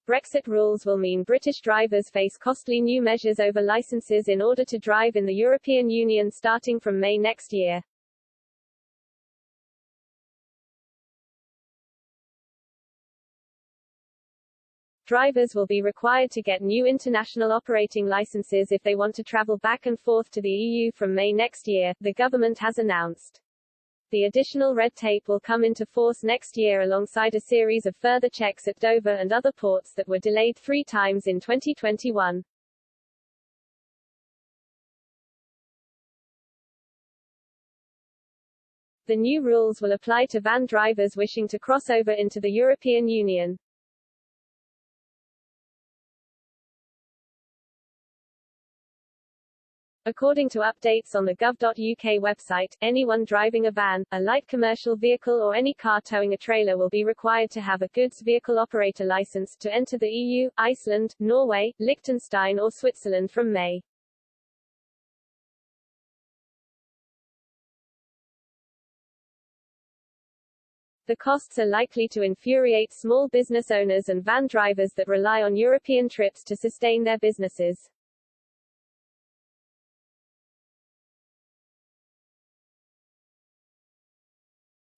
Brexit rules will mean British drivers face costly new measures over licenses in order to drive in the European Union starting from May next year. Drivers will be required to get new international operating licenses if they want to travel back and forth to the EU from May next year, the government has announced. The additional red tape will come into force next year alongside a series of further checks at Dover and other ports that were delayed 3 times in 2021. The new rules will apply to van drivers wishing to cross over into the European Union. According to updates on the gov.uk website, anyone driving a van, a light commercial vehicle or any car towing a trailer will be required to have a goods vehicle operator license to enter the EU, Iceland, Norway, Liechtenstein or Switzerland from May. The costs are likely to infuriate small business owners and van drivers that rely on European trips to sustain their businesses.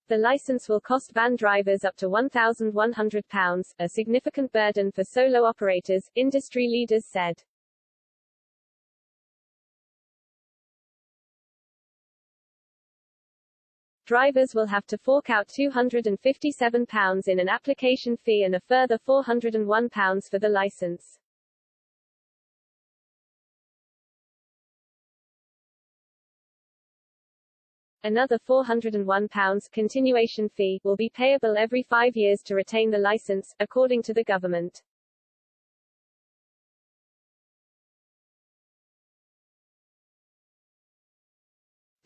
The license will cost van drivers up to £1,100, a significant burden for solo operators, industry leaders said. Drivers will have to fork out £257 in an application fee and a further £401 for the license. Another £401 continuation fee will be payable every 5 years to retain the license, according to the government.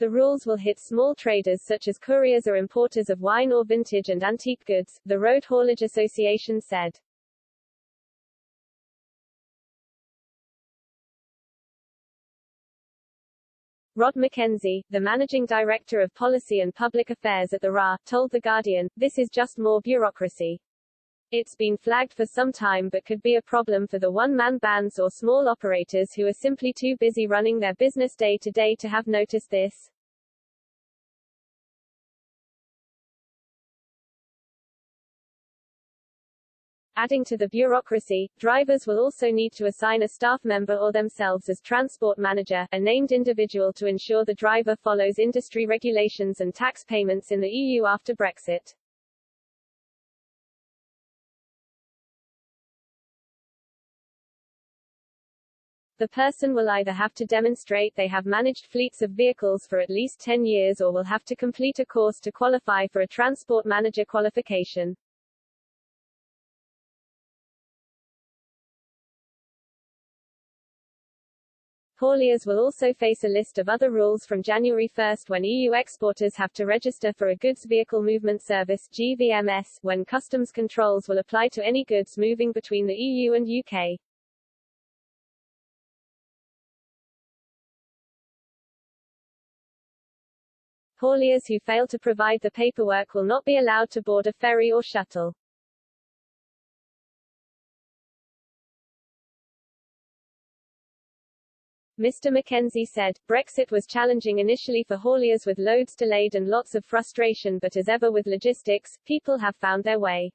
The rules will hit small traders such as couriers or importers of wine or vintage and antique goods, the Road Haulage Association said. Rod McKenzie, the managing director of policy and public affairs at the RA, told The Guardian, "This is just more bureaucracy. It's been flagged for some time but could be a problem for the one-man bands or small operators who are simply too busy running their business day to day to have noticed this." Adding to the bureaucracy, drivers will also need to assign a staff member or themselves as transport manager, a named individual to ensure the driver follows industry regulations and tax payments in the EU after Brexit. The person will either have to demonstrate they have managed fleets of vehicles for at least 10 years or will have to complete a course to qualify for a transport manager qualification. Hauliers will also face a list of other rules from January 1 when EU exporters have to register for a Goods Vehicle Movement Service (GVMS), when customs controls will apply to any goods moving between the EU and UK. Hauliers who fail to provide the paperwork will not be allowed to board a ferry or shuttle. Mr. McKenzie said, "Brexit was challenging initially for hauliers with loads delayed and lots of frustration, but as ever with logistics, people have found their way."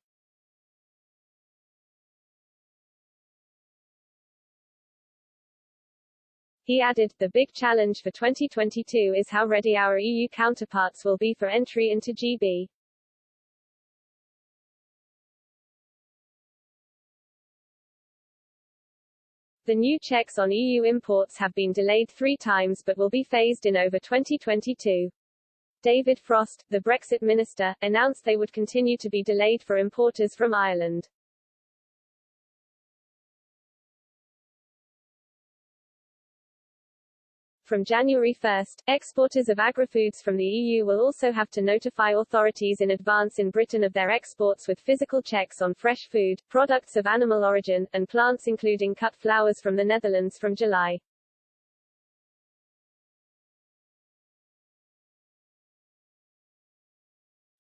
He added, "The big challenge for 2022 is how ready our EU counterparts will be for entry into GB. The new checks on EU imports have been delayed 3 times but will be phased in over 2022. David Frost, the Brexit minister, announced they would continue to be delayed for importers from Ireland. From January 1, exporters of agri-foods from the EU will also have to notify authorities in advance in Britain of their exports with physical checks on fresh food, products of animal origin, and plants including cut flowers from the Netherlands from July.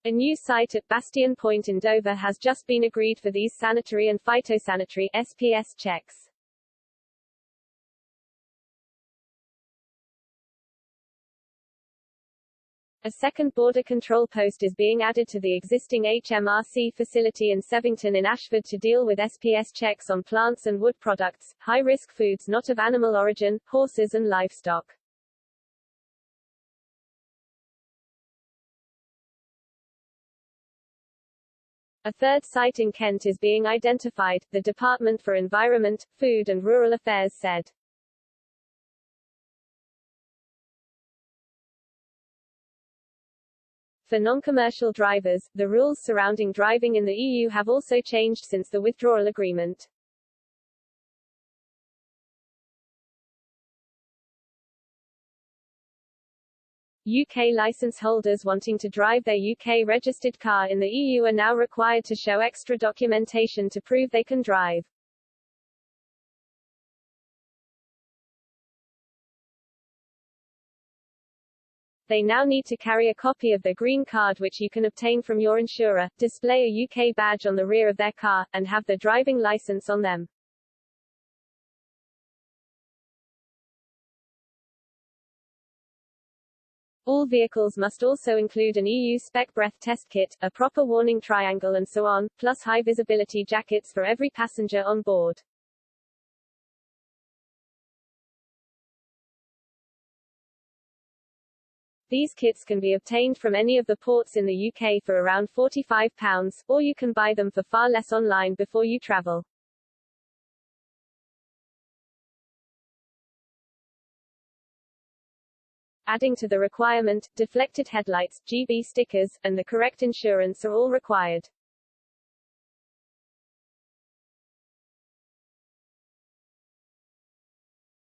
A new site at Bastion Point in Dover has just been agreed for these sanitary and phytosanitary SPS checks. A second border control post is being added to the existing HMRC facility in Sevington in Ashford to deal with SPS checks on plants and wood products, high-risk foods not of animal origin, horses and livestock. A third site in Kent is being identified, the Department for Environment, Food and Rural Affairs said. For non-commercial drivers, the rules surrounding driving in the EU have also changed since the withdrawal agreement. UK licence holders wanting to drive their UK-registered car in the EU are now required to show extra documentation to prove they can drive. They now need to carry a copy of their green card which you can obtain from your insurer, display a UK badge on the rear of their car, and have their driving licence on them. All vehicles must also include an EU-spec breath test kit, a proper warning triangle and so on, plus high-visibility jackets for every passenger on board. These kits can be obtained from any of the ports in the UK for around £45, or you can buy them for far less online before you travel. Adding to the requirement, deflected headlights, GB stickers, and the correct insurance are all required.